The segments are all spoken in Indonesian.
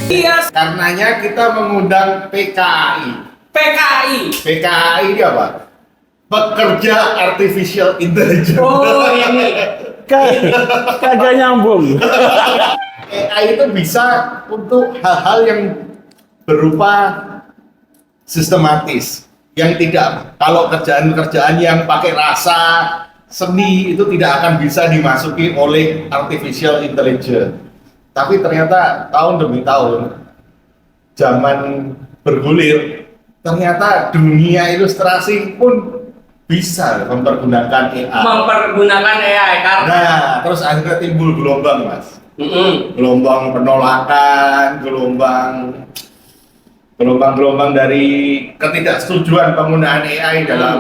Iya. Karenanya kita mengundang PKAI. PKAI ini apa? Pekerja Artificial Intelligence. Oh ini. Kagak nyambung. AI itu bisa untuk hal-hal yang berupa sistematis, yang tidak, kalau kerjaan-kerjaan yang pakai rasa seni itu tidak akan bisa dimasuki oleh artificial intelligence. Tapi ternyata tahun demi tahun zaman bergulir, ternyata dunia ilustrasi pun bisa mempergunakan AI. Karena Nah, terus akhirnya timbul gelombang, Mas. Gelombang penolakan, gelombang dari ketidaksetujuan penggunaan AI dalam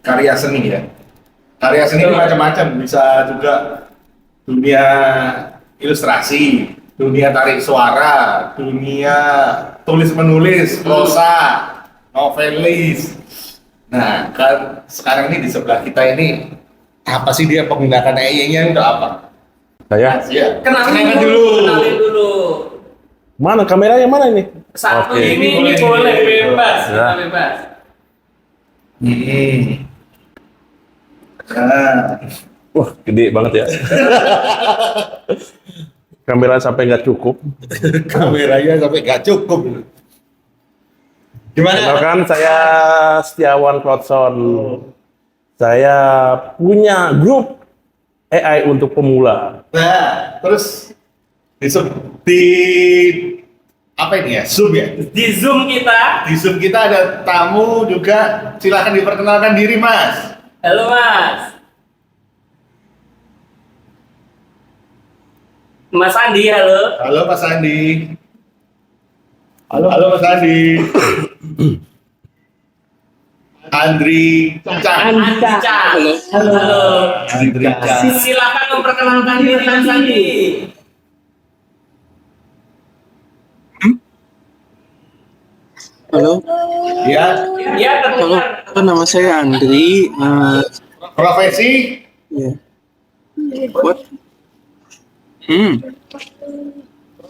karya seni ya. Karya seni ini macam-macam, bisa juga dunia ilustrasi, dunia tarik suara, dunia tulis menulis, prosa, novelis. Nah, kan sekarang ini di sebelah kita ini apa sih dia penggunaan AI-nya untuk apa? Saya. Ya, kenalin dulu. Mana kameranya mana ini? Satu Oke. ini boleh bebas, Ya. kita bebas. Nah, Wah, gede banget ya. Kamera sampai nggak cukup. kameranya sampai nggak cukup. Gimana? Kenalkan, saya Setiawan Klotson. Saya punya grup AI untuk pemula. Nah, terus di apa ini ya? Zoom ya? Di Zoom kita. Di Zoom kita ada tamu juga. Silakan diperkenalkan diri, Mas. Halo Mas. Mas Andi, halo. Halo Mas Andi. Halo Mas Andi. Andri Cang. Halo. Andri Cang. Silakan memperkenalkan diri Mas Andi. Halo, Ya, Ya, halo, terdengar. nama saya Andri. profesi Ya. What?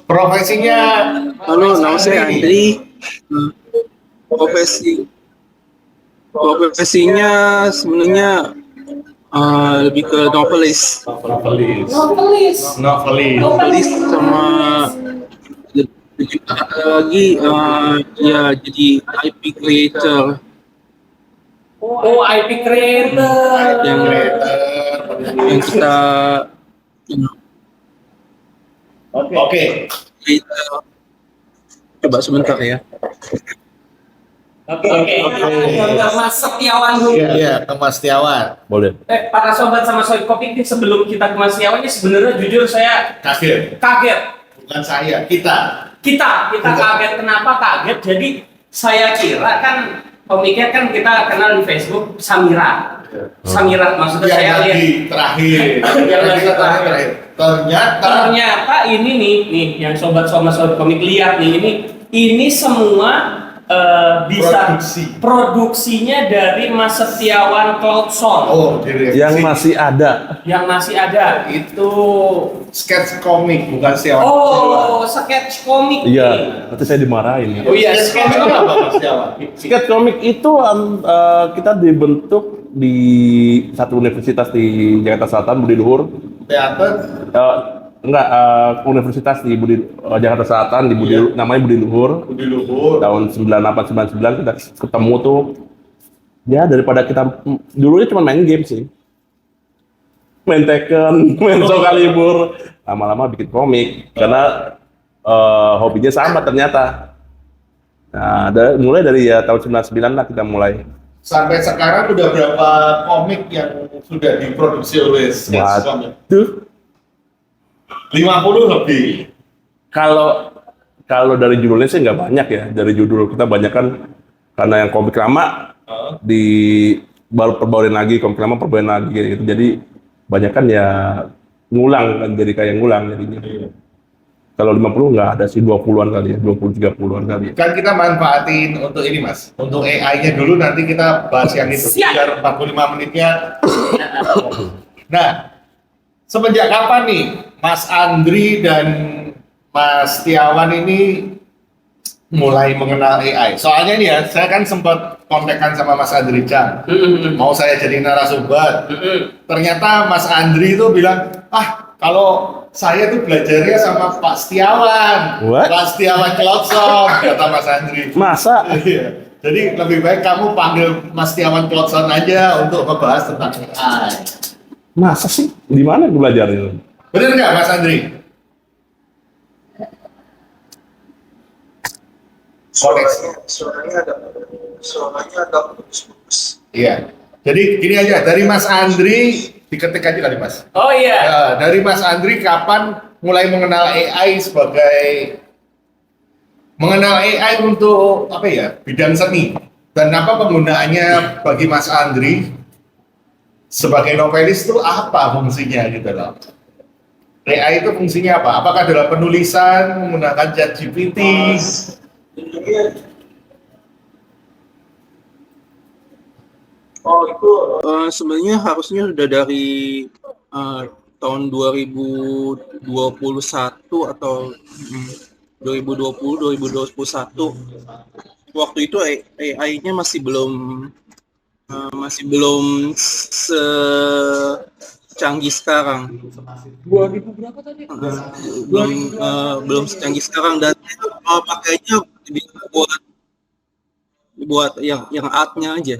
profesinya Halo, nama saya Andri. Profesinya sebenarnya lebih ke novelis, novelis sama lebih lagi ya jadi IP creator Oh, IP creator. yang kita Oke. kita coba sebentar ya. Oke. Mas Setiawan dulu. Iya, ke Mas Setiawan. Boleh. Para sobat sama sobat kopi, sebelum kita ke Mas Setiawan ini sebenarnya jujur saya Kaget. kaget. Bukan saya, kita. Kita kaget. Kenapa kaget? Jadi saya kira kan komiknya kan kita kenal di Facebook Samira. Samira maksudnya Yang saya lihat. lagi terakhir. Yang lagi terakhir. Ternyata ini nih yang sobat komik lihat nih ini semua bisa produksinya dari Mas Setiawan Klotson. oh, direksi. Yang masih ada. Yang masih ada itu sketch komik, bukan Setiawan. sketch komik. Iya, nanti saya dimarahin. Oh iya, Sketch komik itu apa Mas Setiawan? Sketch komik itu kita dibentuk di satu universitas di Jakarta Selatan, Budi Luhur. Teater. Universitas di Jakarta Selatan di Budi, namanya Budi Luhur. Budi Luhur. Tahun 98 99 kita ketemu tuh. Ya daripada kita dulunya cuma main game sih. Main Tekken, main Soul Calibur, lama-lama bikin komik karena hobinya sama ternyata. Nah, mulai dari ya tahun 99 lah kita mulai. Sampai sekarang udah berapa komik yang sudah diproduksi oleh sketch komik? Waduh. 50 lebih. Kalau dari judulnya sih nggak banyak ya. Dari judul kita banyak kan karena yang komik lama baru perbaruin lagi, komik lama perbaruin lagi gitu. Jadi banyak kan ya ngulang kan, jadi kayak ngulang jadinya. Kalau 50 nggak ada sih, 20-an kali ya, 20-30-an kali ya. Kan kita manfaatin untuk ini Mas, untuk AI-nya dulu, nanti kita bahas yang itu. Biar 45 menitnya. Nah, semenjak kapan nih Mas Andri dan Mas Setiawan ini mulai mengenal AI. Soalnya nih ya, saya kan sempat kontekan sama Mas Andri Chan. Mau saya jadi narasumber. Ternyata Mas Andri itu bilang, kalau saya tuh belajarnya sama Pak Setiawan. What? Pak Setiawan Klotson, kata Mas Andri. Masa? Iya. Jadi lebih baik kamu panggil Mas Setiawan Klotson aja untuk ngebahas tentang AI. Masa sih? Di mana gue belajarnya? Bener nggak Mas Andri? Suaranya agak bagus. Iya. Jadi gini aja, dari Mas Andri diketik aja kali Mas. Oh iya. Ya, dari Mas Andri kapan mulai mengenal AI untuk apa ya, bidang seni, dan apa penggunaannya bagi Mas Andri sebagai novelis itu apa fungsinya gitu loh. AI itu fungsinya apa? Apakah dalam penulisan menggunakan ChatGPT? Sebenarnya harusnya sudah dari tahun 2021 atau 2021. Waktu itu AI-nya masih belum secanggih sekarang. 2000 berapa tadi? Belum secanggih sekarang, dan pakainya buat yang artnya aja.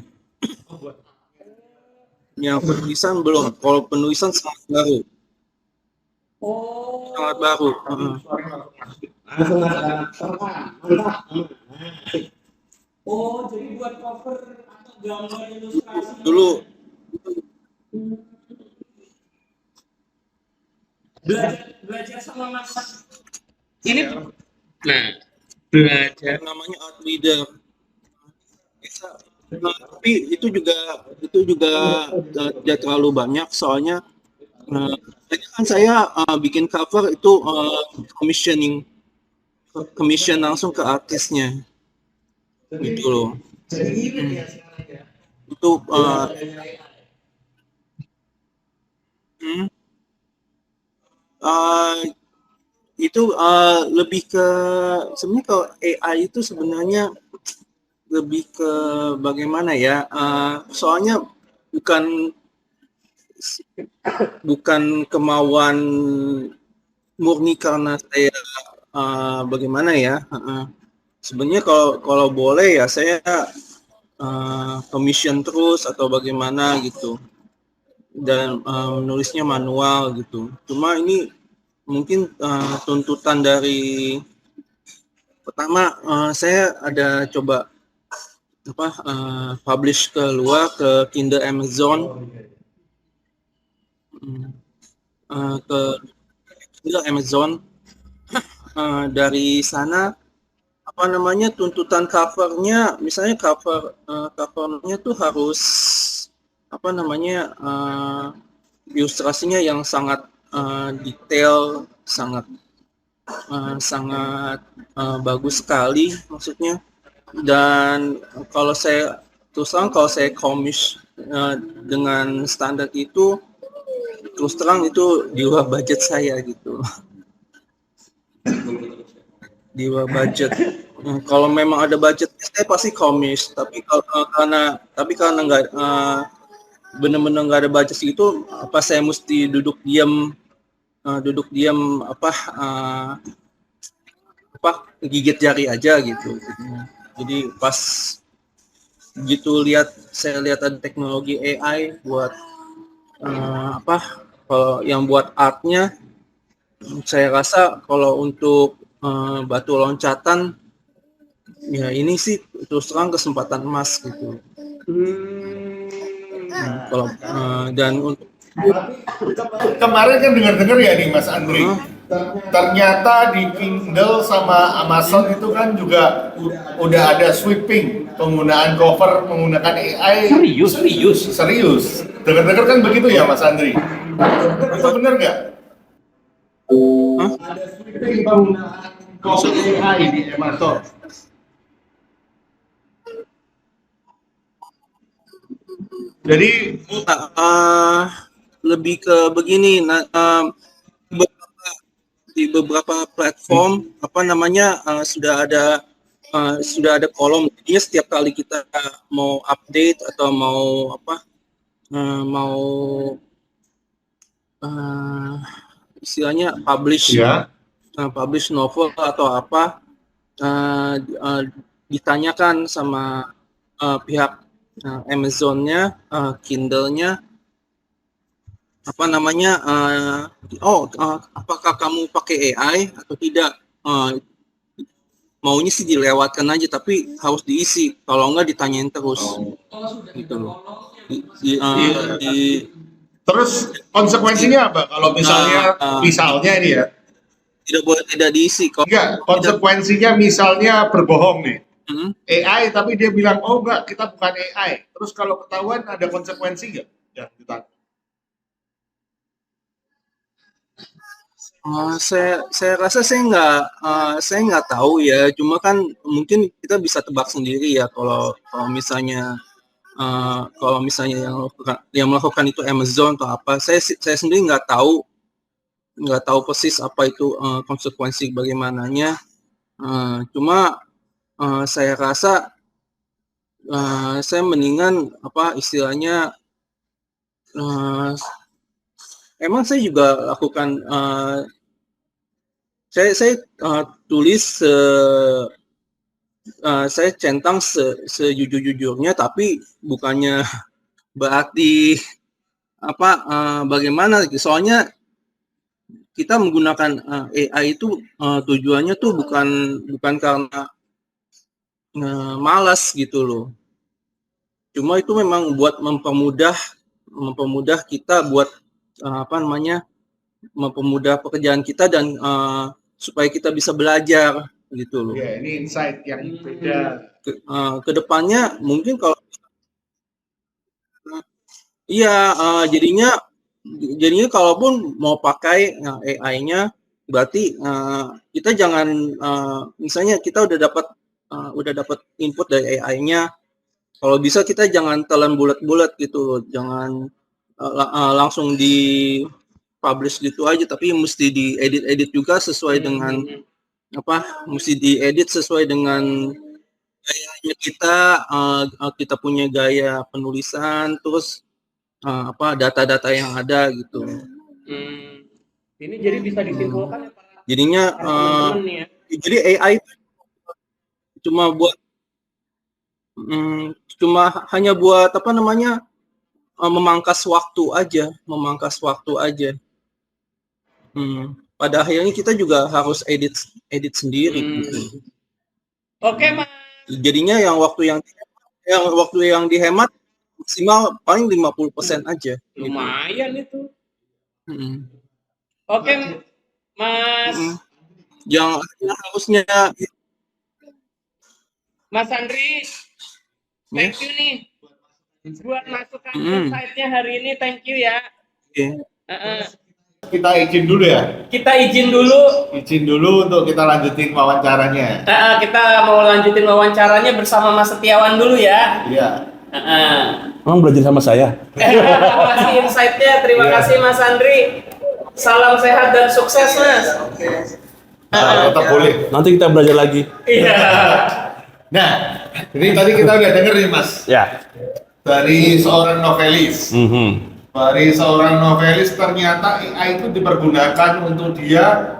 Yang penulisan belum. Kalau penulisan sangat baru. Sangat baru. Oh, jadi buat cover atau gambar ilustrasi. Dulu belajar sama Mas. Ini belajar namanya art leader. Tapi itu juga tidak terlalu banyak, soalnya kan saya bikin cover itu commission langsung ke artisnya gitu loh. Itu lebih ke sebenarnya, kalau AI itu sebenarnya lebih ke bagaimana ya, soalnya bukan kemauan murni karena saya bagaimana ya, sebenarnya kalau boleh ya saya commission terus atau bagaimana gitu, dan menulisnya manual gitu. Cuma ini mungkin tuntutan dari pertama, saya ada coba publish ke luar, ke Kindle Amazon, ke Kindle Amazon. Dari sana tuntutan covernya, misalnya covernya tuh harus ilustrasinya yang sangat detail, sangat bagus sekali maksudnya. Dan kalau saya komis dengan standar itu, terus terang itu di luar budget saya gitu. Di luar budget. Kalau memang ada budget, saya pasti komis. Tapi karena nggak benar-benar nggak ada budget itu, saya mesti duduk diam gigit jari aja gitu. Jadi pas gitu saya lihat ada teknologi AI buat kalau yang buat artnya, saya rasa kalau untuk batu loncatan ya ini sih terus terang kesempatan emas gitu. Kalau dan untuk Kemarin kan dengar-dengar ya nih Mas Andri, ternyata di Kindle sama Amazon itu kan juga udah ada sweeping penggunaan cover menggunakan AI. Serius. Dengar-dengar kan begitu ya Mas Andri? Itu benar nggak? Ada sweeping penggunaan cover AI di Amazon. Jadi lebih ke begini, di beberapa platform sudah ada kolom. Jadi setiap kali kita mau update atau mau istilahnya publish publish novel atau apa, ditanyakan sama pihak Amazon-nya, Kindle-nya, apakah kamu pakai AI atau tidak? Maunya sih dilewatkan aja, tapi harus diisi. Kalau enggak ditanyain terus. Gitu loh. Terus konsekuensinya apa kalau misalnya ini ya? Tidak diisi. Enggak, konsekuensinya misalnya berbohong nih. AI tapi dia bilang oh enggak, kita bukan AI. Terus kalau ketahuan ada konsekuensi enggak? Ya, kita. Saya rasa saya nggak tahu ya. Cuma kan mungkin kita bisa tebak sendiri ya kalau misalnya yang melakukan itu Amazon atau apa. Saya sendiri nggak tahu persis apa itu konsekuensi bagaimananya. Cuma saya rasa saya mendingan istilahnya. Emang saya juga lakukan, saya tulis, saya centang sejujur-jujurnya, tapi bukannya berarti bagaimana. Soalnya kita menggunakan AI itu tujuannya tuh bukan karena malas gitu loh. Cuma itu memang buat mempermudah kita buat mempermudah pekerjaan kita dan supaya kita bisa belajar gitu loh. Ya, ini insight yang beda. Kedepannya mungkin kalau jadinya kalaupun mau pakai AI-nya, berarti kita jangan misalnya kita udah dapat input dari AI-nya, kalau bisa kita jangan telan bulat-bulat gitu loh, jangan langsung di publish gitu aja, tapi mesti diedit juga sesuai dengan mesti diedit sesuai dengan gayanya kita punya gaya penulisan, terus data-data yang ada gitu. Ini jadi bisa disimpulkan ya para jadinya teman-teman ya. Jadi AI cuma hanya buat memangkas waktu aja. Pada akhirnya kita juga harus edit sendiri gitu. Oke, Mas. Jadinya yang waktu yang dihemat maksimal paling 50% aja. Lumayan itu. Oke, Mas. Yang harusnya Mas Andri, thank you nih buat masukan insight-nya hari ini, thank you ya. Kita izin dulu ya. Izin dulu untuk kita lanjutin wawancaranya. Kita mau lanjutin wawancaranya bersama Mas Setiawan dulu ya. Iya. Emang belajar sama saya? Terima kasih insight-nya, terima kasih Mas Andri. Salam sehat dan sukses, Mas. Tetap boleh. Nanti kita belajar lagi. Iya. Nah, ini tadi kita udah denger nih Mas. Ya. Dari seorang novelis. Dari seorang novelis ternyata AI itu dipergunakan untuk dia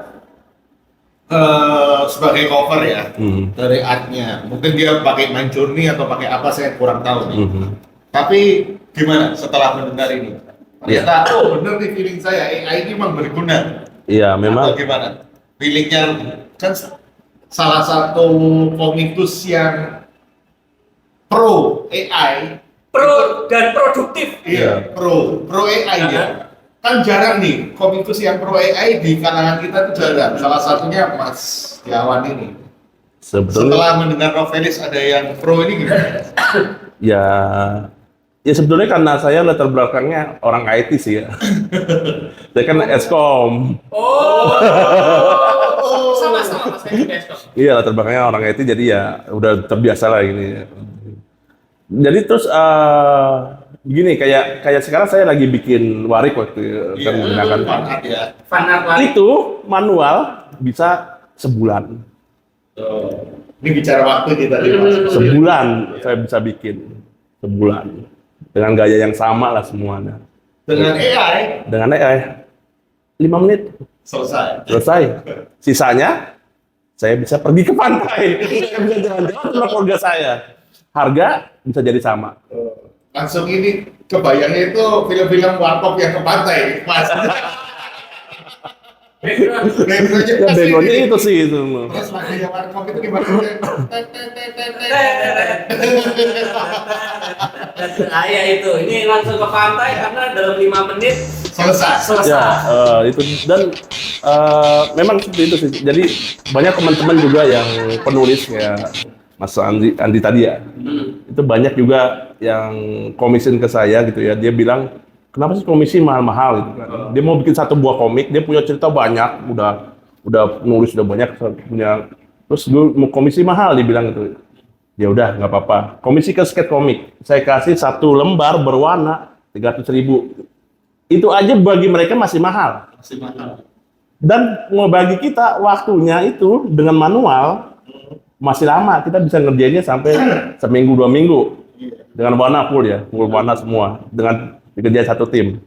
sebagai cover ya, dari art-nya. Mungkin dia pakai Midjourney atau pakai apa, saya kurang tahu nih. Tapi gimana setelah mendengar ini? Ternyata, oh bener nih feeling saya, AI ini memang berguna. Iya, memang. Atau gimana? Feelingnya kan salah satu komikus yang pro AI, Pro dan produktif. iya, pro AI ya. Kan jarang nih komikus yang pro AI di kalangan kita itu jarang. Salah satunya Mas Setiawan ini. Setelah mendengar novelis ada yang pro ini gimana? Ya sebetulnya karena saya latar belakangnya orang IT sih ya. Saya kan Eskom. Sama-sama Mas Eskom. Iya, latar belakangnya orang IT, jadi ya udah terbiasa lah ini. Jadi terus Gini, kayak sekarang saya lagi bikin warik waktu kan menggunakan ya. Fan art lah. itu manual bisa sebulan. Ini bicara waktu kita nih Mas. Sebulan saya bisa bikin sebulan dengan gaya yang sama lah semuanya. Dengan AI Dengan AI 5 menit selesai. Sisanya saya bisa pergi ke pantai, saya bisa jalan-jalan sama keluarga saya. Harga bisa jadi sama. Langsung ini kebayangnya itu film-film warkop yang ke pantai, Mas. Background-nya Ya pas backgroundnya ini. itu sih itu. Terus lagunya warkop itu gimana? Ya itu, ini langsung ke pantai karena dalam 5 menit Selesai. selesai. Ya, itu dan memang seperti itu sih. Jadi banyak teman-teman juga yang penulis kayak Mas Andi tadi ya. Itu banyak juga yang komisin ke saya gitu ya. Dia bilang, kenapa sih komisi mahal-mahal gitu kan? Dia mau bikin satu buah komik, dia punya cerita banyak, udah nulis udah banyak punya. Terus gue mau komisi mahal, dia bilang gitu. Ya udah nggak apa-apa. Komisi ke skate komik, saya kasih 1 lembar berwarna 300.000. Itu aja bagi mereka masih mahal. Masih mahal. Dan mau bagi kita waktunya itu dengan manual masih lama. Kita bisa ngerjainnya sampai seminggu 2 minggu dengan warna full ya, full warna semua dengan dikerjain satu tim.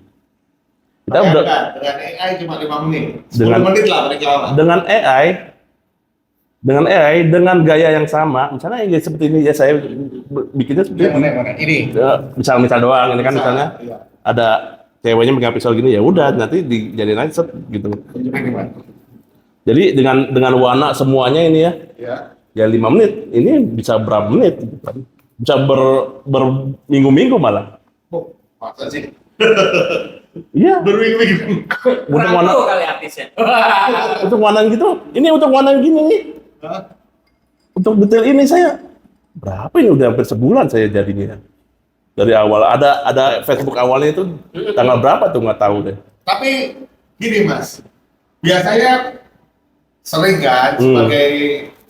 Kita udah dengan AI cuma 5 menit. 10 Dengan- menit lah mereka lama. dengan AI dengan gaya yang sama. Misalnya yang seperti ini ya saya bikinnya seperti ini. Mana? Ini. Ya, misal doang ini kan misalnya Iya. ada ceweknya megang pisau gini ya udah nanti dijadiin aja set gitu. Ini, Mas. Jadi dengan warna semuanya ini ya. Ya. Ya 5 menit, ini bisa berapa menit? Gitu kan. Bisa berminggu-minggu malah. Oh, masa sih? Iya, Berminggu-minggu. untuk warna, Kurang kali artisnya. untuk warna gitu, ini untuk warna gini nih. Hah? Untuk detail ini saya berapa ini udah hampir sebulan saya jadinya. Dari awal ada Facebook awalnya itu tanggal berapa tuh nggak tahu deh. Tapi gini Mas, biasanya sering kan sebagai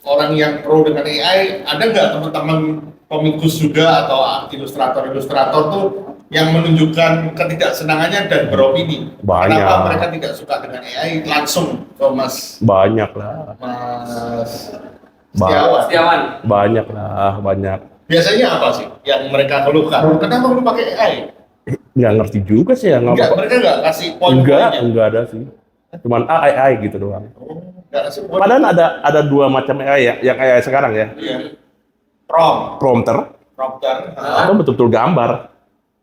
orang yang pro dengan AI, ada nggak teman-teman komikus juga atau ilustrator-ilustrator tuh yang menunjukkan ketidaksenangannya dan beropini? Banyak. Kenapa mereka tidak suka dengan AI? Langsung ke Mas Banyak lah, Setiawan. banyak lah, banyak. Biasanya apa sih yang mereka keluhkan? Kenapa lu pakai AI? Nggak ngerti juga sih ya, Enggak, mereka nggak kasih poin-poinnya. enggak ada sih. Cuman AI gitu doang. Oh, nggak kasih poin. Padahal ada 2 macam AI ya, yang AI sekarang ya. Iya. Prompter. Prompter atau betul-betul gambar.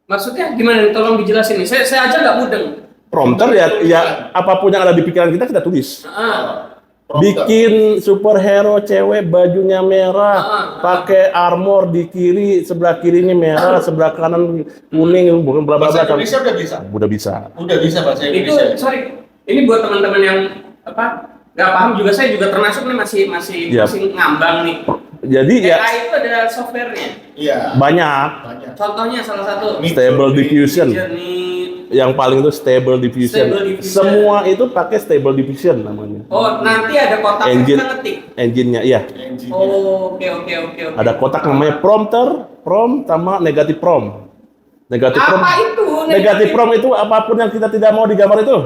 Maksudnya gimana nih? Tolong dijelasin nih. Saya aja nggak mudeng. Prompter ya apapun yang ada di pikiran kita tulis. Ah, Prompter. Bikin superhero cewek bajunya merah, pakai armor di kiri, sebelah kirinya merah, sebelah kanan kuning, bukan bla bla Bahasa bla. Indonesia udah bisa. Udah bisa. Udah bisa bahasa itu Indonesia. sorry. Ini buat teman-teman yang apa nggak paham juga, saya juga termasuk nih masih Yap. ngambang nih. Jadi ya AI itu ada softwarenya. Iya. banyak. Banyak. Contohnya salah satu. Stable diffusion. Journey. Yang paling itu stable diffusion. Stable diffusion. Semua itu pakai stable diffusion namanya. Oh, nanti ada kotak yang Engine. kita ngetik. Engine-nya iya. Engine. Oh, oke. Ada kotak namanya prompter, prompt sama negatif prompt. Negatif Apa prompt. itu? Negatif prompt itu apapun yang kita tidak mau digambar itu.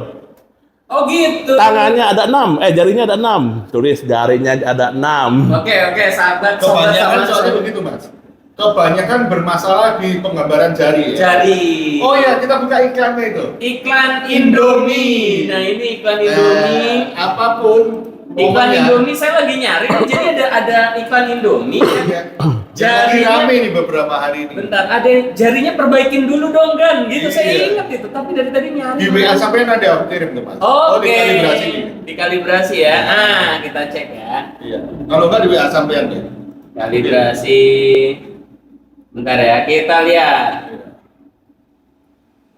Oh gitu. Tangannya ada 6, jarinya ada 6. Tulis jarinya ada 6. Oke, sahabat Kebanyakan sama soalnya begitu Mas. Kebanyakan bermasalah di penggambaran jari ya. Jadi Oh ya, kita buka iklannya itu. iklan Indomie. Nah, ini iklan Indomie. Apapun. Iklan pokoknya. Indomie saya lagi nyari. Jadi ada iklan Indomie. Iya. Jadi Jarinya- rame nih beberapa hari ini. Bentar, ada jarinya perbaikin dulu dong kan? Gitu saya Iya. ingat itu, tapi dari tadi nyari. Di WA sampean ada aku kirim tuh Mas. Oke. dikalibrasi nih. Dikalibrasi ya. Nah, kita cek ya. Iya. Kalau nggak di WA sampean nih. Kalibrasi. Bentar ya, kita lihat.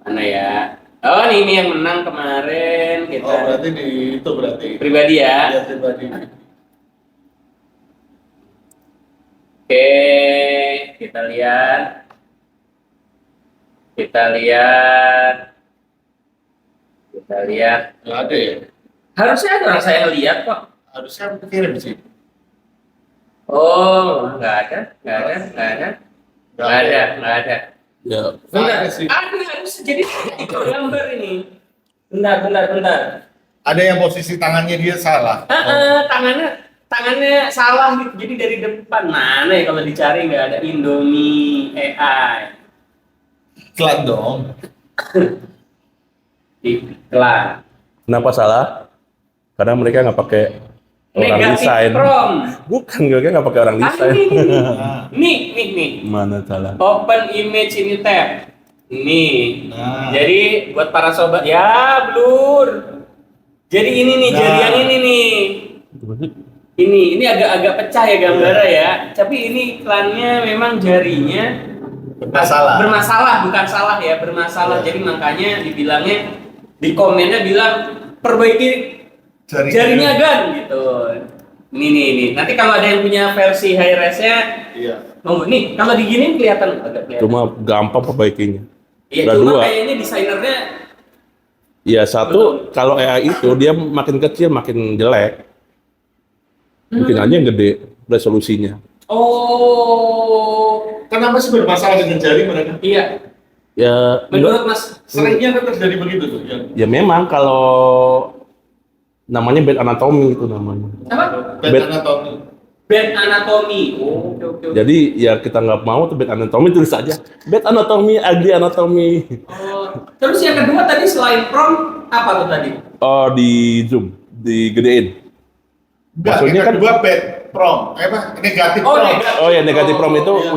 Mana ya? Oh, ini yang menang kemarin kita. Oh, berarti di itu berarti. Pribadi ya. Iya, pribadi. Oke, kita lihat. Kita lihat. Nggak ada ya? Harusnya ada orang saya lihat kok. Harusnya aku kirim sih. Oh, nggak ada. Ya, Bentar, Ada sih. harus jadi itu gambar ini. Bentar. Ada yang posisi tangannya dia salah. Tangannya salah gitu. Jadi dari depan mana ya kalau dicari nggak ada Indomie AI. Iklan dong. Iklan. kenapa salah? Karena mereka nggak pakai orang Negatif desain. from. Bukan, mereka nggak pakai orang desain. Nih. Mana salah? Open image ini tab. Nih. Nah. Jadi buat para sobat ya blur. Jadi ini nih jari yang ini nih. Ini agak pecah ya gambarnya ya. Tapi ini iklannya memang jarinya bermasalah, bukan salah ya, bermasalah. Jadi makanya dibilangnya di komennya bilang perbaiki jarinya gan gitu. Ini. Nanti kalau ada yang punya versi high res-nya, Iya. nih kalau diginin kelihatan agak kelihatan. Cuma gampang perbaikinya. Iya, Ada cuma dua. kayaknya desainernya Ya satu, kalau AI itu dia makin kecil makin jelek. Mungkin aja yang gede resolusinya. oh Kenapa sih bermasalah dengan jari mereka? iya. Ya, Menurut Mas, Seringnya kan terjadi begitu tuh. ya memang kalau namanya bad anatomy itu namanya. apa? Bad anatomy. Bad anatomy. Oh, oke. Jadi ya kita nggak mau tuh bad anatomy, tulis aja bad anatomy, ugly anatomy. Terus yang kedua tadi selain prompt apa tuh tadi? Oh, di zoom, digedein. Enggak, Maksudnya yang kan- kedua bad prom. Negatif Oh, prom. negatif. Oh ya, negatif prom itu iya.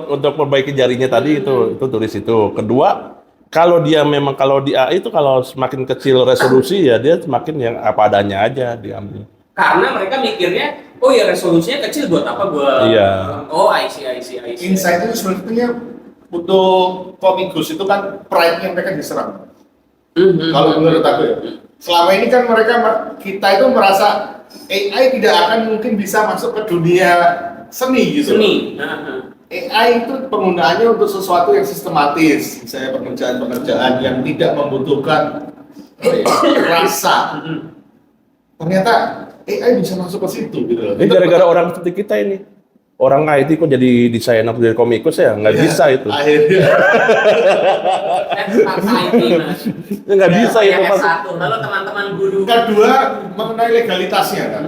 untuk perbaiki jarinya tadi itu tulis itu. Kedua, kalau dia memang kalau di AI itu kalau semakin kecil resolusi ya dia semakin yang apa adanya aja diambil. Karena mereka mikirnya, oh ya resolusinya kecil buat apa gua? Iya. Oh, I see. Insight itu sebenarnya untuk komikus itu kan pride-nya mereka diserang. Kalau menurut aku ya, selama ini kan kita itu merasa AI tidak akan mungkin bisa masuk ke dunia seni gitu. Seni. AI itu penggunaannya untuk sesuatu yang sistematis, misalnya pekerjaan-pekerjaan yang tidak membutuhkan rasa. Ternyata AI bisa masuk ke situ gitu loh. Ini gara-gara orang seperti kita ini. Orang IT kok jadi desainer dari komikus ya nggak bisa itu. Akhirnya. Ya, nggak bisa itu Yang Pak. S1. Lalu teman-teman guru. Kedua, mengenai legalitasnya kan.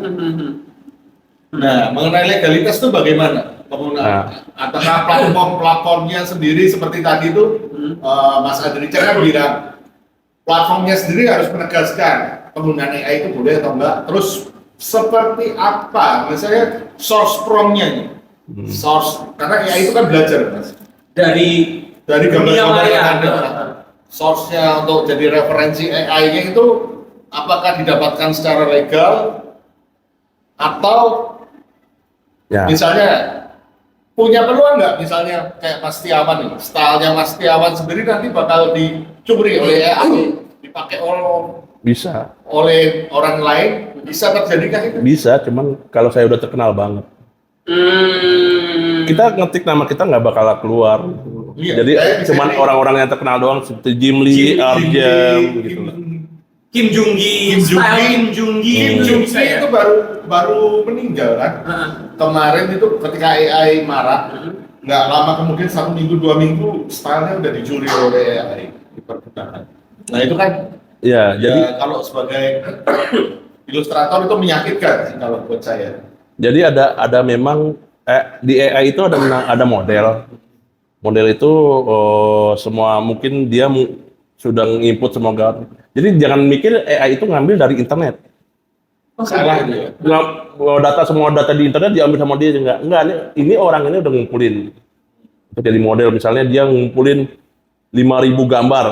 Nah, mengenai legalitas itu bagaimana penggunaan? Apakah platformnya sendiri seperti tadi itu Mas Adrica kan bilang platformnya sendiri harus menegaskan penggunaan AI itu boleh atau enggak. Terus seperti apa? Misalnya source prompt-nya nih. Source, karena AI itu kan belajar Mas. Dari Gambar-gambar dunia yang maya. ada. Source-nya untuk jadi referensi AI-nya itu apakah didapatkan secara legal atau Ya. misalnya punya peluang nggak misalnya kayak Mas Tiawan nih, stylenya Mas Tiawan sendiri nanti bakal dicuri oleh AI, dipakai Bisa. oleh orang lain, bisa terjadikah itu? Bisa, cuman kalau saya udah terkenal banget. Kita ngetik nama kita nggak bakal keluar. Iya, Jadi saya bisa cuman nih. orang-orang yang terkenal doang seperti Jim Lee, Arjam gitu lah. Kim Jung Gi, style Kim Jung Gi. Kim Jung Gi itu baru meninggal kan? Kemarin itu ketika AI marak, nggak lama kemudian 1 minggu 2 minggu stylenya udah dicuri oleh AI, dipergunakan. Nah itu kan Ya, jadi kalau sebagai ilustrator itu menyakitkan sih kalau buat saya. Jadi ada memang di AI itu ada model. Model itu semua mungkin dia sudah nginput semua gambar. Jadi jangan mikir AI itu ngambil dari internet. Salah dia. Semua data di internet diambil sama dia enggak. Ini orang ini udah ngumpulin. Untuk jadi model misalnya dia ngumpulin 5.000 gambar.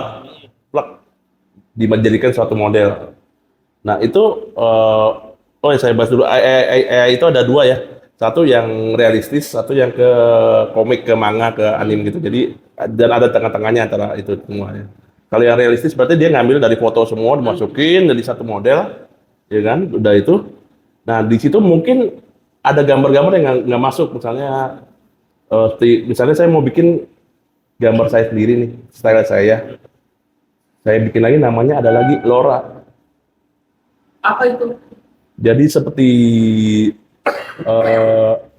Plak, dijadikan suatu model. Nah, itu saya bahas dulu. AI itu ada dua ya. Satu yang realistis, satu yang ke komik, ke manga, ke anime gitu. Jadi dan ada tengah-tengahnya antara itu semuanya. Kalau yang realistis berarti dia ngambil dari foto semua dimasukin dari satu model, ya kan? Udah itu. Nah, di situ mungkin ada gambar-gambar yang nggak masuk. Misalnya misalnya saya mau bikin gambar saya sendiri nih, style saya. Saya bikin lagi namanya ada lagi Laura. Apa itu? Jadi seperti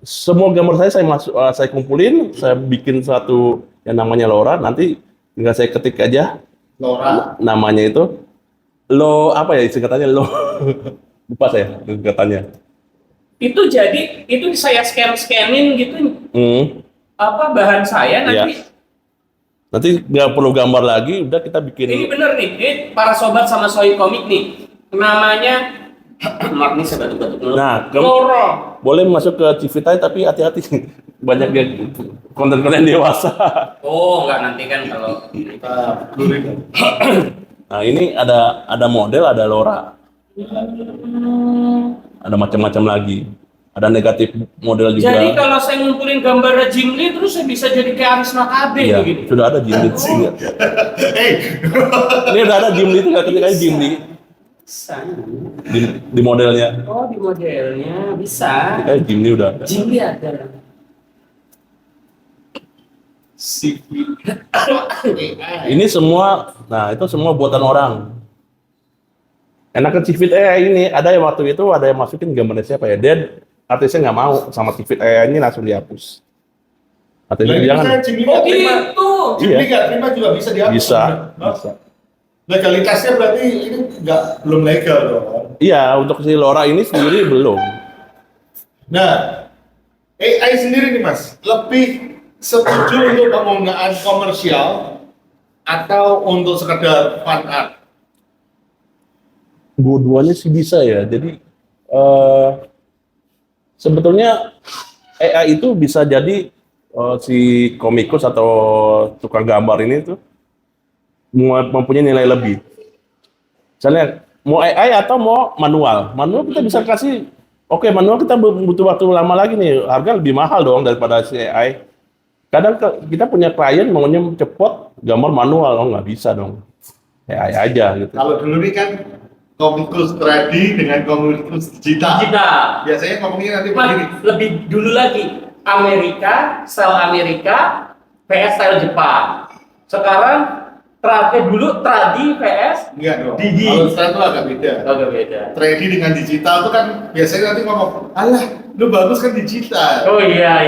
semua gambar saya kumpulin, saya bikin satu yang namanya LoRa, nanti tinggal saya ketik aja Laura. namanya itu apa ya singkatannya lupa saya singkatannya. Itu jadi itu saya scanin gitu Hmm, apa bahan saya nanti. iya. Nanti nggak perlu gambar lagi, udah kita bikin. Ini bener nih, ini para sobat sama Soy Komik nih. Namanya maaf nih saya batuk-batuk dulu. Nah, LoRa. boleh masuk ke Civitai tapi hati-hati banyak yang konten-konten dewasa. Oh, enggak nanti kan kalau Kita dulu. Nah, ini ada model, ada LoRa, ada macam-macam lagi. Ada negatif model juga. jadi kalau saya ngumpulin gambar Jim Lee terus saya bisa jadi kayak Aris Makabe Iya, gitu. sudah ada Jim Lee. Ini udah ada Jim Lee, tinggal ketik aja Jim Lee Bisa. di modelnya. Oh, di modelnya bisa. Jim Lee udah ada. Jim Lee ada. Ini semua, nah itu semua buatan orang. Enakan Civit AI ini, ada yang waktu itu ada yang masukin gambarnya siapa ya? Dia artisnya nggak mau sama Civit AI ini langsung dihapus. Artisnya jangan. Oh gitu. Jimmy nggak terima juga bisa dihapus. Bisa. Hah? Legalitasnya berarti ini belum legal dong. Iya, untuk si LoRa ini sendiri belum. Nah, AI sendiri nih Mas, lebih setuju untuk penggunaan komersial atau untuk sekedar fan art? Dua-duanya sih bisa ya. Jadi sebetulnya AI itu bisa jadi si komikus atau tukang gambar ini tuh mempunyai nilai lebih. Misalnya mau AI atau mau manual. Manual kita bisa kasih, oke, manual kita butuh waktu lama lagi nih, harga lebih mahal dong daripada si AI. Kadang kita punya klien maunya cepet, gambar manual, oh nggak bisa dong. AI aja gitu. Kalau dulu nih kan komikus 3D dengan komikus digital. Kita. Biasanya ngomongnya nanti Mas, begini. lebih dulu lagi. Style Amerika, PS style Jepang. Sekarang terakhir dulu tradi PS Enggak dong. Didi. Kalau sekarang tuh agak beda. agak beda. 3D dengan digital tuh kan biasanya nanti ngomong, alah, lu bagus kan digital. Oh iya.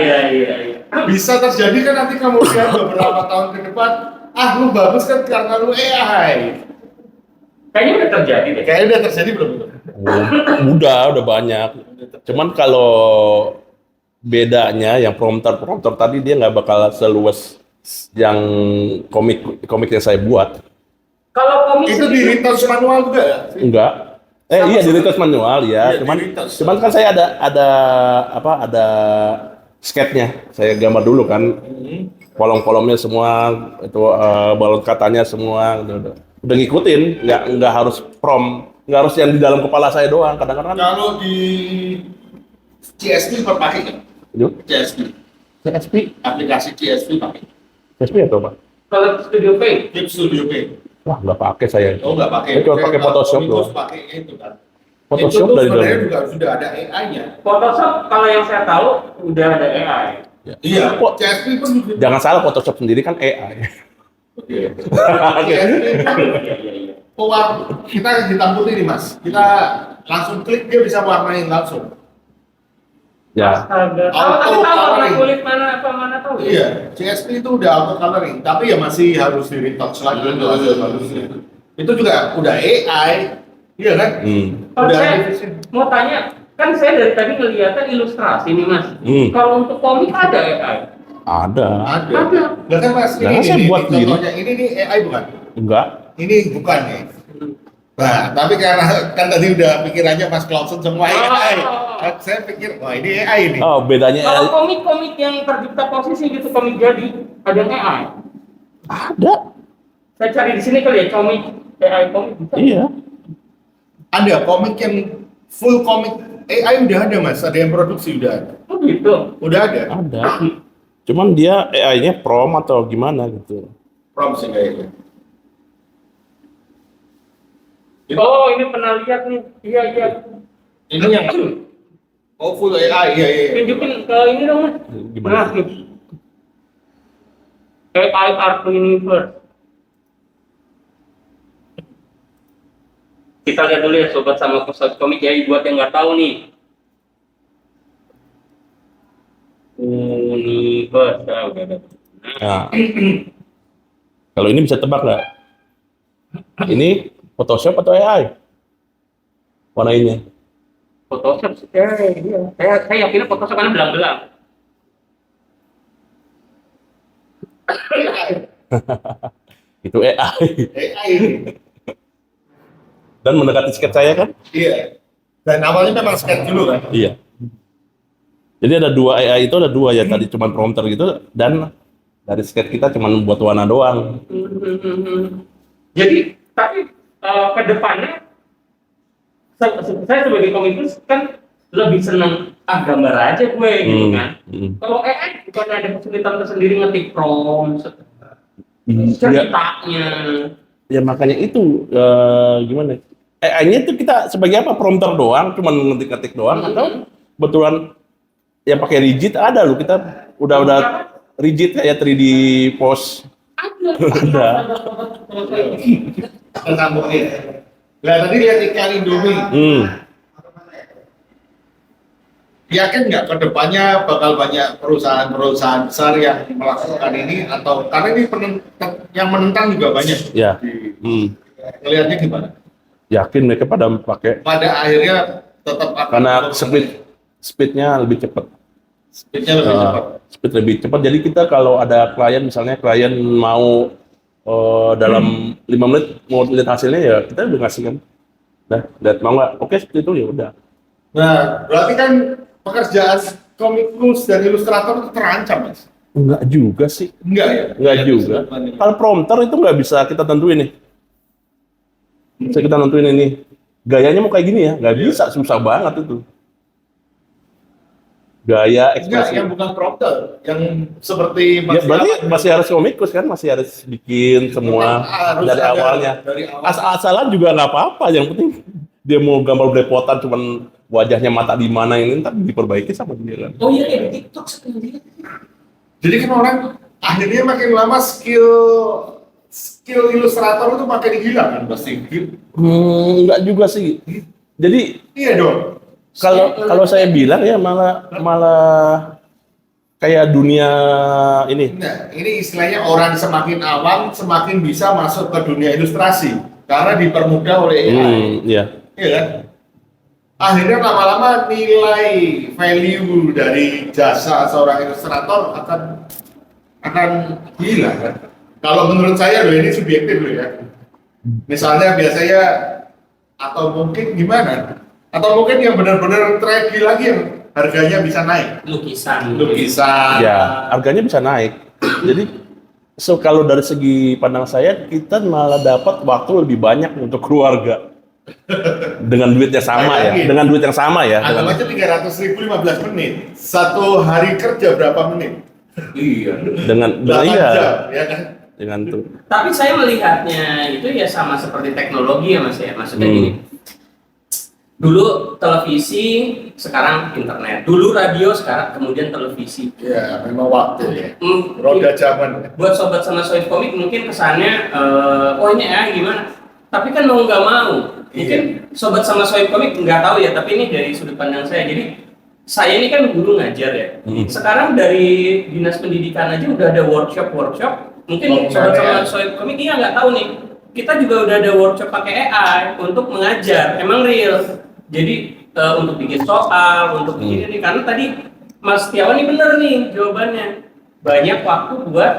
Bisa terjadi kan nanti kemudian beberapa tahun ke depan, lu bagus kan karena lu AI. Kayaknya udah terjadi deh. Kayaknya udah terjadi belum? Udah banyak. Cuman kalau bedanya yang prompter tadi dia nggak bakal seluas yang komik yang saya buat. Kalau komik Itu di retouch manual juga ya? Enggak. Iya di retouch manual ya. Iya, Cuman di retouch. cuman kan saya ada sketnya. Saya gambar dulu kan. Kolom-kolomnya semua itu balon katanya semua udah ngikutin. Nggak harus nggak harus yang di dalam kepala saya doang. Kadang-kadang Kalau di CSP pakai nggak? CSP, CSP aplikasi CSP pakai. CSP atau apa? kalau Studio Paint, Clip Studio Paint. Wah nggak pakai saya. Oh nggak pakai. Saya cuma pakai Kalau Photoshop Windows doang. pakai itu kan. Photoshop itu dari sebenarnya dalam. juga sudah ada AI-nya. Photoshop kalau yang saya tahu udah ada AI. Iya. Kok CSP pun juga. jangan salah, Photoshop sendiri kan AI. CSP pun Iya. kita hitam putih nih Mas. Kita langsung klik dia bisa warnain langsung. Ya. Astaga. Auto Tahu warna coloring. kulit mana tahu. Iya, CSP itu udah auto coloring, tapi ya masih harus di retouch lagi untuk hasil bagusnya. Itu juga udah AI, iya kan? Kalau Udah saya divisi. mau tanya, kan saya dari tadi ngeliatnya ilustrasi nih Mas. Kalau untuk komik ada AI? Ada. Ada. Ada. Lah kan Mas, Nah, saya buat gini. contohnya ini nih AI bukan? Enggak. Ini bukan nih. Nah, tapi karena kan tadi udah pikirannya Mas Clausen semua AI. Kan saya pikir, wah ini AI nih. Oh, bedanya Kalau komik-komik yang tercipta posisi gitu, komik jadi, ada yang AI. ada. Saya cari di sini kali ya, komik AI komik bisa. Iya. Ada komik yang full komik AI udah ada Mas, ada yang produksi udah ada. Oh gitu. Udah ada. Ada. Cuman dia AI-nya prom atau gimana gitu. Prompt sih kayaknya. Oh ini pernah lihat nih, iya. Ini yang full AI, iya. Tunjukin ke ini dong Mas. Gimana? Nah, nih. AI Art Universe. Kita lihat dulu ya sobat sama pusat komik ya, buat yang nggak tahu nih. Universe, udah. Nah, kalau ini bisa tebak nggak? Ini Photoshop atau AI? Warnanya. Photoshop sih, iya. Saya yakin Photoshop karena belang-belang. Itu AI. AI. Dan mendekati sket saya kan? Iya. Dan awalnya memang sketch dulu kan? Iya. Jadi ada dua AI itu ada dua ya tadi cuma prompter gitu dan dari sket kita cuma buat warna doang. Jadi tapi ke depannya saya sebagai komikus kan lebih seneng gambar aja gue gitu kan. Kalau AI bukan ada kesulitan tersendiri ngetik prompt, ceritanya. Ya makanya itu gimana? AI-nya itu kita sebagai apa? Prompter doang, cuma ngetik-ngetik doang atau betulan yang pakai rigid ada loh kita udah rigid kayak 3D pose ada. Sambungnya. Nah tadi lihat iklan Indomie. Yakin nggak kedepannya bakal banyak perusahaan-perusahaan besar yang melakukan ini atau karena ini yang menentang juga banyak. Ya. Ngelihatnya gimana? Yakin mereka pada pakai. Pada akhirnya tetap akan Karena speednya lebih cepat. Speednya lebih cepat. Speed lebih cepat. Jadi kita kalau ada klien misalnya klien mau dalam 5 menit mau lihat hasilnya ya kita udah ngasih kan. Nah, lihat mau nggak? Oke seperti itu ya udah. Nah, berarti kan pekerjaan komikus dan ilustrator itu terancam, Mas? Enggak juga sih. Enggak ya? Enggak juga. Kalau prompter itu nggak bisa kita tentuin nih. Bisa kita tentuin ini. Gayanya mau kayak gini ya? Nggak bisa, susah banget itu. Gaya Enggak, ekspresi. yang bukan prompter, yang seperti Ya, berarti masih harus komikus kan? Masih harus bikin semua harus dari ada awalnya. dari awal. Asal-asalan juga nggak apa-apa. Yang penting dia mau gambar belepotan cuman wajahnya mata di mana ini ntar diperbaiki sama dia kan. Oh iya kayak di TikTok sekali. Jadi kan orang akhirnya makin lama skill ilustrator itu makin hilang kan pasti. Enggak juga sih. Jadi Iya dong. kalau saya bilang ya malah kayak dunia ini. Nah, ini istilahnya orang semakin awam semakin bisa masuk ke dunia ilustrasi karena dipermudah oleh AI. Iya. Iya kan? Akhirnya lama-lama nilai value dari jasa seorang ilustrator akan hilang kan? Kalau menurut saya loh ini subjektif loh ya. Misalnya biasanya atau mungkin gimana? Atau mungkin yang benar-benar trendy lagi yang harganya bisa naik. Lukisan. Ya, harganya bisa naik. Jadi kalau dari segi pandang saya kita malah dapat waktu lebih banyak untuk keluarga. Dengan duit yang sama ya, dengan duit yang sama ya. Anggap aja 300.000 15 menit. Satu hari kerja berapa menit? Iya. Dengan 8 iya. jam, ya kan? Dengan tuh. Tapi saya melihatnya itu ya sama seperti teknologi ya Mas ya. Maksudnya gini. Dulu televisi, sekarang internet. Dulu radio, sekarang kemudian televisi. Ya, memang waktu ya. Roda zaman. Buat sobat sama sobat komik mungkin kesannya, oh ini ya gimana? Tapi kan mau nggak mau. Mungkin sobat sama sobat komik nggak tahu ya, tapi ini dari sudut pandang saya. Jadi saya ini kan guru ngajar ya. Sekarang dari dinas pendidikan aja udah ada workshop. Mungkin sobat sama sobat komik iya nggak tahu nih. Kita juga udah ada workshop pakai AI untuk mengajar. Emang real. Jadi untuk bikin soal, untuk bikin ini karena tadi Mas Setiawan ini bener nih jawabannya. Banyak waktu buat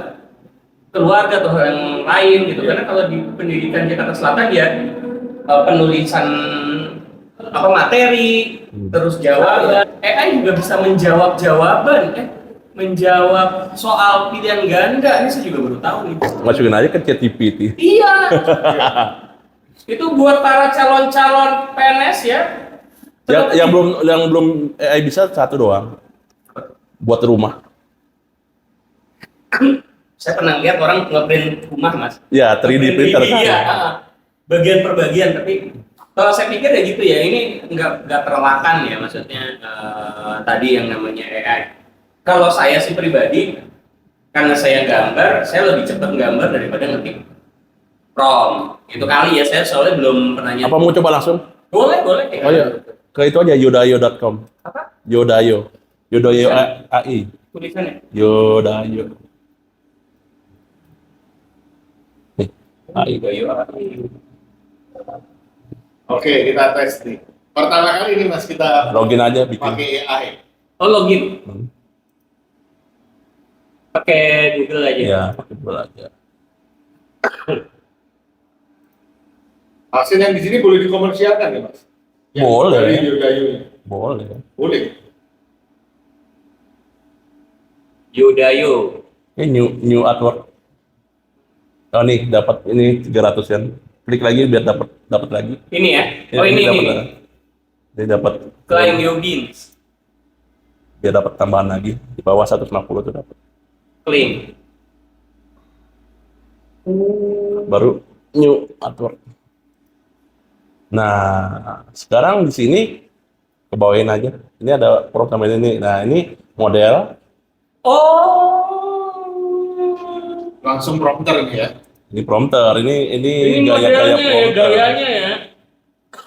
keluarga atau yang lain gitu. Karena kalau di pendidikan Jakarta Selatan ya penulisan materi, terus jawaban. AI juga bisa menjawab jawaban, menjawab soal pilihan ganda. Ini saya juga baru tahu nih. Masukin aja ke ChatGPT. Iya. Itu buat para calon-calon PNS ya. Yang belum AI bisa satu doang. Buat rumah. Saya pernah lihat orang nge-print rumah, Mas. Ya, 3D printer. Iya, bagian per bagian. Tapi kalau saya pikir ya gitu ya, ini nggak terelakkan ya maksudnya tadi yang namanya AI. Kalau saya sih pribadi, karena saya gambar, saya lebih cepat gambar daripada ngetik prompt. Itu kali ya, saya soalnya belum pernah nyetir. Apa mau coba langsung? Boleh. Oh iya, ke itu aja yodayo.com. Apa? Yodayo AI. Tulisannya? Yodayo. Yudayo AI. Oke, kita tes nih. Pertama kali ini Mas kita Login aja bikin. pakai AI. Oh, login. Hmm. Pakai Google aja. Ya, pakai bola aja. Vaksin yang di sini boleh dikomersialkan ya Mas? Yang Boleh. Dari Yudayo. Boleh. Boleh. Yudayo. Ini new artwork. Oh nih dapat ini 300 kan. Klik lagi biar dapat lagi. Ini ya? Ya, Oh, ini. dapat. Ini dapat. Claim your beans. Biar dapat tambahan lagi di bawah 150 tuh dapat. Claim. Baru new artwork. Nah, sekarang di sini kebawain aja. Ini ada prompt sama ini. Nah, ini model. Oh. Langsung prompter ini ya. Ini prompter. Ini Ini gaya-gaya modelnya ya, prompter. gayanya ya.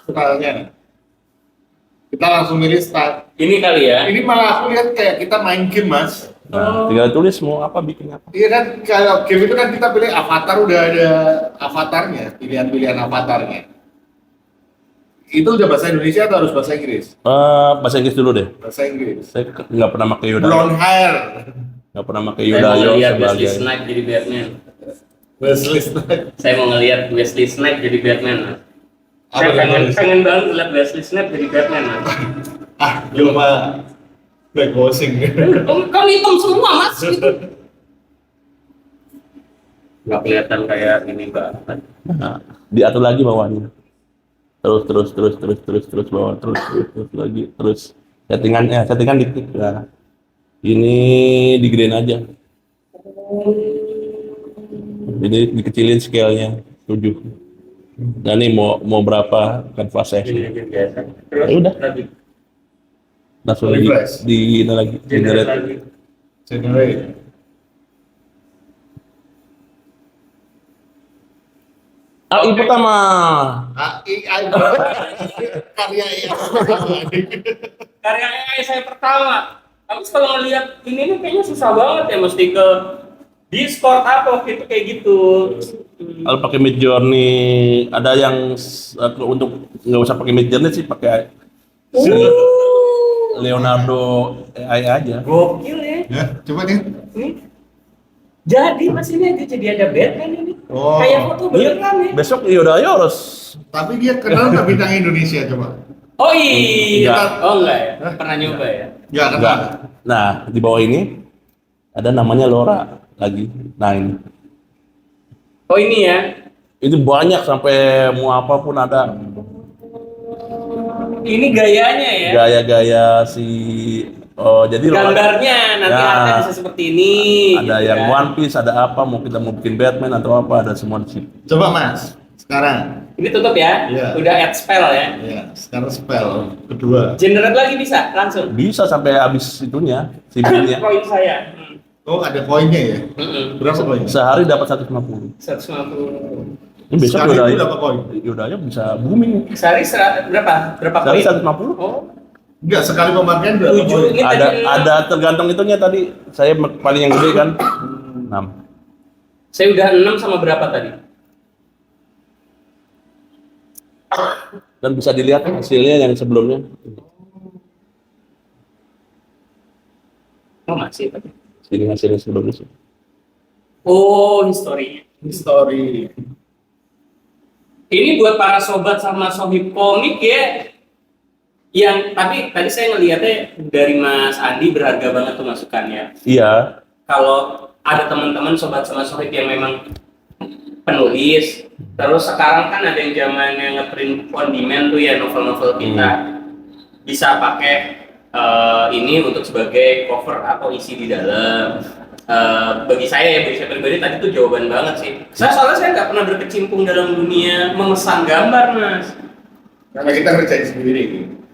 Stylenya. Kita langsung milih style. Ini kali ya. Ini malah aku lihat kayak kita main game Mas. Nah, tinggal tulis mau apa bikin apa. Iya kan, kalau game itu kan kita pilih avatar, udah ada avatarnya, pilihan-pilihan avatarnya. Itu udah bahasa Indonesia atau harus bahasa Inggris? Bahasa Inggris dulu deh. Bahasa Inggris. Saya nggak pernah pakai Yoda. Blonde hair. Nggak pernah pakai Saya mau Yoda ngeliat Wesley sebagai. Snipes jadi Batman. Wesley Snipes. Saya mau ngeliat Wesley Snipes jadi Batman. Mas. Saya Apa pengen banget ngeliat Wesley Snipes jadi Batman. Mas. Coba blackwashing. Kan hitam semua mas. Nggak kelihatan kayak ini banget. Nah, diatur lagi bawahnya. Terus bawah terus lagi terus settingan dikit ya. Ini digedein aja. Ini dikecilin scale-nya 7. Dan ini mau berapa kanvasnya? Ini biasa. Terus Ya udah. lagi. Langsung Refresh. di ini lagi Generate generate. lagi. Generate. AI pertama. AI karya AI. Karya AI saya pertama. Tapi kalau ngeliat ini nih kayaknya susah banget ya, mesti ke Discord apa waktu itu kayak gitu. Kalau pakai Midjourney ada yang untuk nggak usah pakai Midjourney sih pakai Leonardo AI aja. Gokil ya. Ya, coba nih. Ini. Jadi mas ini aja jadi ada Batman ini. Oh. Kayak foto beneran ya. Besok Yoda harus Tapi dia kenal nggak bintang Indonesia coba? Oh iya. Enggak. Oh enggak ya. Pernah nyoba ya. Nggak kenal. enggak. Nah, di bawah ini ada namanya Laura lagi. Nah, ini. Oh ini ya. Itu banyak sampai mau apapun ada. Ini gayanya ya. Gaya-gaya si jadi Laura Gambarnya nanti Ya. artnya bisa seperti ini. ada gitu yang kan. One Piece, ada apa, mau kita mau bikin Batman atau apa, ada semua di situ. Coba Mas, sekarang. Ini tutup ya. Iya. Udah add spell ya. Ya, sekarang spell kedua. Generate lagi bisa langsung. Bisa sampai habis itunya, si binnya. Koin saya. Oh, ada koinnya ya? Berapa koin? Sehari dapat 150. 150. Ini besok Sekali Yoda itu berapa koin? Yodanya bisa booming. Sehari berapa? Berapa Sehari koin? 150. Oh, Enggak, sekali pemakaian berapa 7 koin? ini Ada tadi ada tergantung itunya tadi. Saya paling yang gede kan 6. Saya udah 6 sama berapa tadi? Dan bisa dilihat hasilnya yang sebelumnya. Oh masih tadi. Ini hasilnya sebelumnya sih. Oh, historinya. History. Ini buat para sobat sama sohib komik ya. Yang tapi tadi saya ngelihatnya dari Mas Andi berharga banget tuh masukannya. Iya. Kalau ada teman-teman sobat sama sohib yang memang penulis, terus sekarang kan ada yang zamannya ngeprint on demand tuh ya novel-novel kita. Bisa pakai ini untuk sebagai cover atau isi di dalam. Bagi saya pribadi tadi tuh jawaban banget sih. Soalnya nggak pernah berkecimpung dalam dunia memesan gambar, Mas. Karena kita ngerjain sendiri.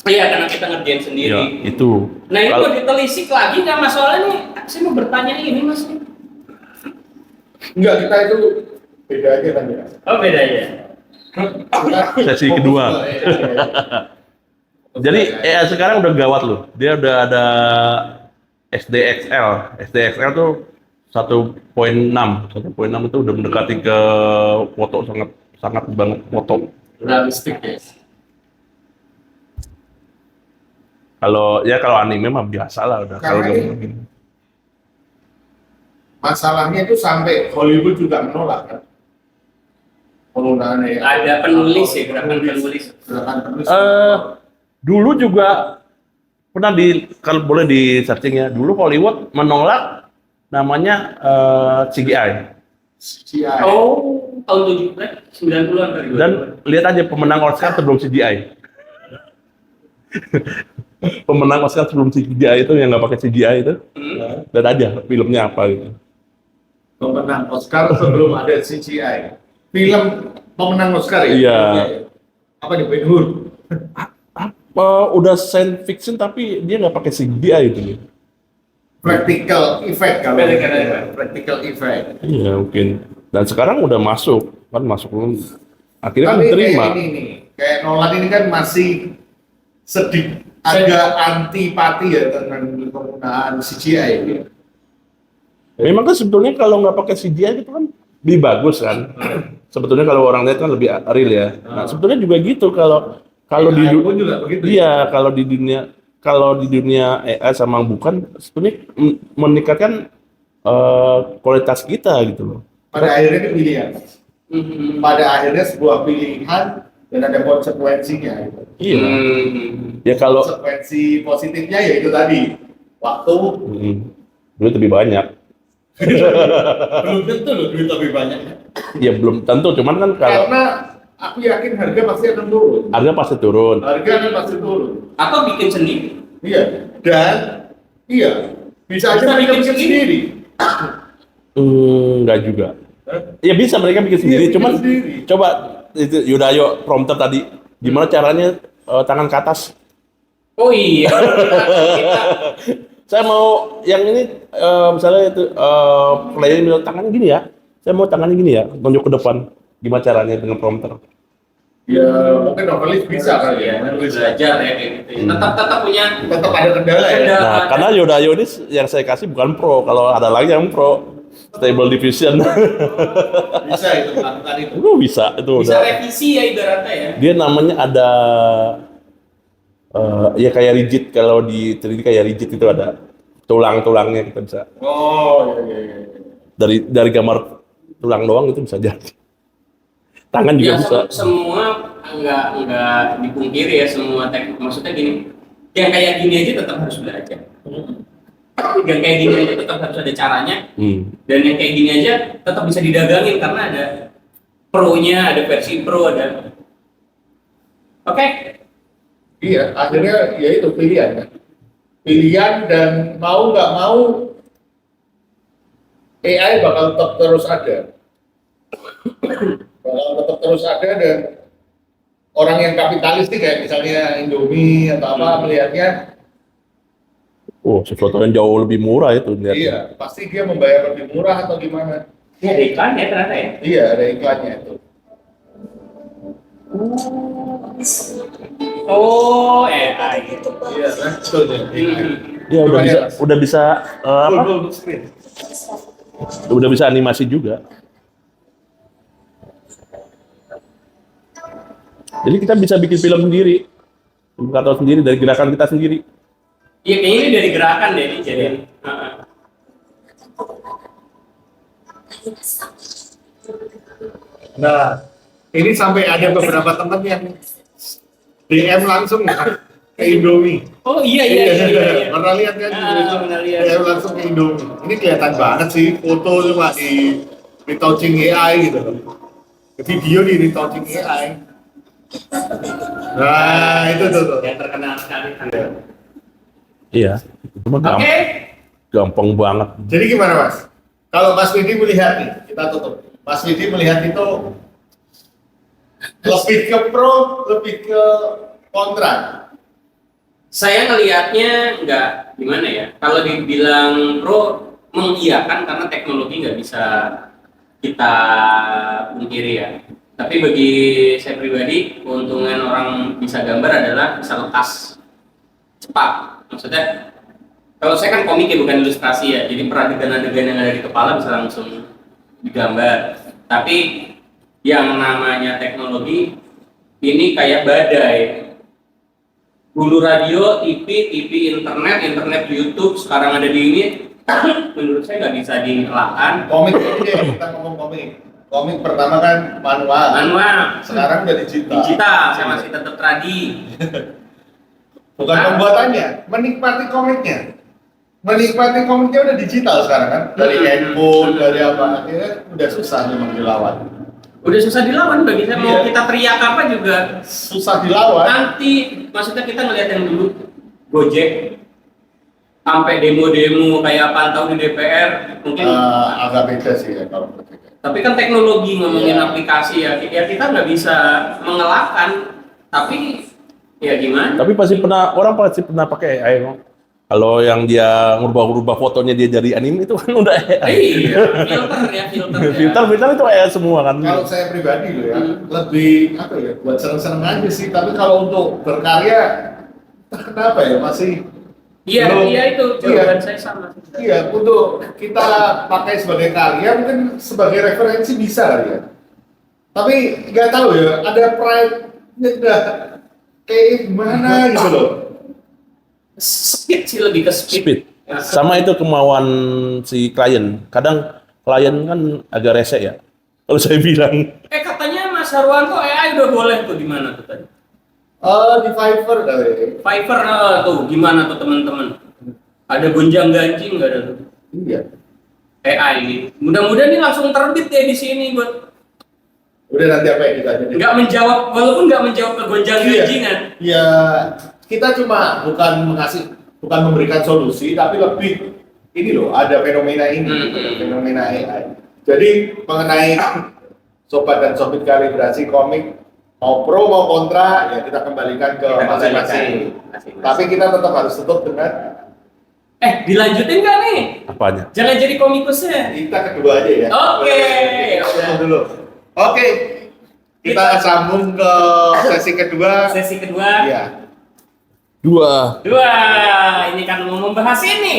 Iya, karena kita ngerjain sendiri. Iya, itu. Nah ini Kalau- mau ditelisik lagi nggak Mas? Soalnya nih, saya mau bertanya ini Mas. Enggak, kita itu beda aja kan ya. Oh beda ya. Sesi kedua. Jadi sekarang udah gawat loh. Dia udah ada SDXL. SDXL tuh 1.6 itu udah mendekati ke foto sangat sangat banget foto. Realistik ya. Kalau anime mah biasa lah udah kalau Karena gambar gini. masalahnya itu sampai Hollywood juga menolak kan. Penggunaan AI. Ada penulis ya, gerakan penulis. Gerakan penulis. Dulu juga pernah kalau boleh di searching ya. Dulu Hollywood menolak namanya CGI. CGI. Oh, tahun 90-an kali. Dan lihat aja pemenang Oscar sebelum CGI. Pemenang Oscar sebelum CGI itu yang nggak pakai CGI itu. Dan aja filmnya apa gitu. Pemenang Oscar sebelum ada CGI. Film pemenang Oscar ya? Iya. Apa nih, Ben Hur? Udah science fiction tapi dia nggak pakai CGI itu. Practical effect kalau Practical effect. practical effect. Iya mungkin. Dan sekarang udah masuk akhirnya Tapi diterima. kayak ini nih, kayak Nolan ini kan masih sedikit agak antipati ya dengan penggunaan CGI gitu. Memang kan sebetulnya kalau nggak pakai CGI itu kan lebih bagus kan. Sebetulnya kalau orang lihat kan lebih real ya. Nah sebetulnya juga gitu kalau di AI pun juga begitu. iya kalau di dunia AI sama bukan sebetulnya meningkatkan kualitas kita gitu loh. Pada akhirnya itu pilihan. Mhm. Pada akhirnya sebuah pilihan dan ada konsekuensinya. Gitu. Iya. Hmm. Ya kalau Konsekuensi positifnya ya itu tadi waktu duit lebih banyak. belum tentu loh duit lebih banyak. Ya belum tentu, cuman kan kalau Karena aku yakin harga pasti akan turun. harga pasti turun. Harga akan pasti turun. Atau bikin sendiri. Iya. Dan iya bisa aja Bisa mereka bikin bikin sendiri. sendiri. Enggak juga. Hah? Ya bisa mereka bikin sendiri, Iya, bikin cuman sendiri. coba itu Yuda ayo prompter tadi gimana caranya tangan ke atas. Oh iya. Kita Saya mau yang ini misalnya itu player bilang tangannya gini ya. Saya mau tangannya gini ya, tunjuk ke depan. Gimana caranya dengan prompter? Ya mungkin novelis bisa kali ya. harus Menulis. belajar ya kayak gitu. Tetap punya Tetap ada kendala ya. Kendala. Nah, karena Yodayo ini yang saya kasih bukan pro. Kalau ada lagi yang pro, stable diffusion. Bisa itu melakukan itu. Bisa itu bisa udah. revisi ya ibaratnya ya. Dia namanya ada ya kayak rigid, kalau di 3D kayak rigid itu ada tulang-tulangnya, kita bisa Oh iya iya. dari gambar tulang doang itu bisa jadi. Tangan juga Ya bisa. semua nggak dipungkiri ya, semua teknik. Maksudnya gini, yang kayak gini aja tetap harus belajar. Yang kayak gini aja tetap harus ada caranya. Dan yang kayak gini aja tetap bisa didagangin karena ada pro-nya, ada versi pro, ada. Oke. Iya, akhirnya ya itu pilihan kan. Pilihan dan mau nggak mau AI bakal tetap terus ada. Bakal tetap terus ada dan orang yang kapitalis nih kayak misalnya Indomie atau apa melihatnya, Oh, sesuatu yang jauh lebih murah itu lihat. iya pasti dia membayar lebih murah atau gimana. Ini ada iklan ya ternyata ya. Iya ada iklannya itu. Oh, AI. Iya betul ya. Ya udah bisa apa? Full screen. Udah bisa animasi juga. Jadi kita bisa bikin film sendiri, atau sendiri dari gerakan kita sendiri. Iya kayaknya ini dari gerakan deh ini jadi. Nah, ini sampai ada beberapa teman yang DM langsung ke Indomie. Oh iya. Pernah lihat kan? Pernah lihat. DM langsung ke Indomie. Ini kelihatan banget sih, foto cuma di retouching AI gitu. Video di retouching AI. Nah, itu tuh. Yang terkenal sekali. Iya, itu mah Oke. gampang banget. Jadi gimana Mas? Kalau Mas Widi melihat nih, kita tutup. Mas Widi melihat itu lebih ke pro, lebih ke kontra. Saya ngelihatnya nggak gimana ya. Kalau dibilang pro, mengiyakan karena teknologi nggak bisa kita pungkiri ya. Tapi bagi saya pribadi, keuntungan orang bisa gambar adalah bisa lekas, cepat. Maksudnya Kalau saya kan komiknya bukan ilustrasi ya, jadi peradegan-adegan yang ada di kepala bisa langsung digambar. Tapi yang namanya teknologi ini kayak badai. Dulu radio, TV, internet, YouTube, sekarang ada di ini. Menurut saya nggak bisa dielakkan. Komik ini deh, kita ngomong komik. Komik pertama kan manual. Sekarang udah digital. Saya masih tetap tradi. Bukan pembuatannya, menikmati komiknya. Menikmati komiknya udah digital sekarang kan. Dari handphone, dari apa, akhirnya udah susah memang dilawan. Udah susah dilawan bagi saya, mau kita teriak apa juga Susah dilawan. nanti. Maksudnya kita ngelihat yang dulu Gojek sampai demo-demo kayak pantau di DPR mungkin. Agak beda sih ya kalau Gojek. Tapi kan teknologi ngomongin Iya. aplikasi ya kita nggak bisa mengelakkan. Tapi ya gimana? Tapi orang pasti pernah pakai AI. No? Kalau yang dia ngubah-ngubah fotonya dia jadi anime itu kan udah AI. Iya, filter. Filter itu AI semua kan. Kalau saya pribadi loh ya, lebih apa ya, buat seneng-seneng aja sih. Tapi kalau untuk berkarya, entah kenapa ya masih. belum- Iya itu jawaban saya sama. Iya, untuk kita pakai sebagai karya mungkin sebagai referensi bisa kali ya. Tapi nggak tahu ya, ada pride-nya udah kayak gimana gitu loh. Speed sih, lebih ke speed. Speed. Ya. Sama itu kemauan si klien. Kadang klien kan agak rese ya. Kalau saya bilang, Katanya Mas Harwanto AI udah boleh tuh, di mana tuh tadi? Di Fiverr kali. Fiverr tuh gimana tuh teman-teman? Ada gonjang ganjing nggak ada tuh? Iya. AI ini. Mudah-mudahan ini langsung terbit ya di sini buat Udah nanti apa ya kita aja deh. nggak menjawab, walaupun nggak menjawab ke gonjang ganjingan. Ya, kita cuma bukan memberikan solusi, tapi lebih ini loh, ada fenomena ini, fenomena AI. Jadi mengenai sobat dan sobit kalibrasi komik, mau pro mau kontra, ya kita kembalikan ke masing-masing. Tapi kita tetap harus tutup dengan Dilanjutin nggak nih? apanya? Jangan jadi komikusnya. kita kedua aja ya. Oke. Tunggu dulu. Oke, kita sambung ke sesi kedua. Sesi kedua. Ya. Dua. Ini kan mau membahas ini.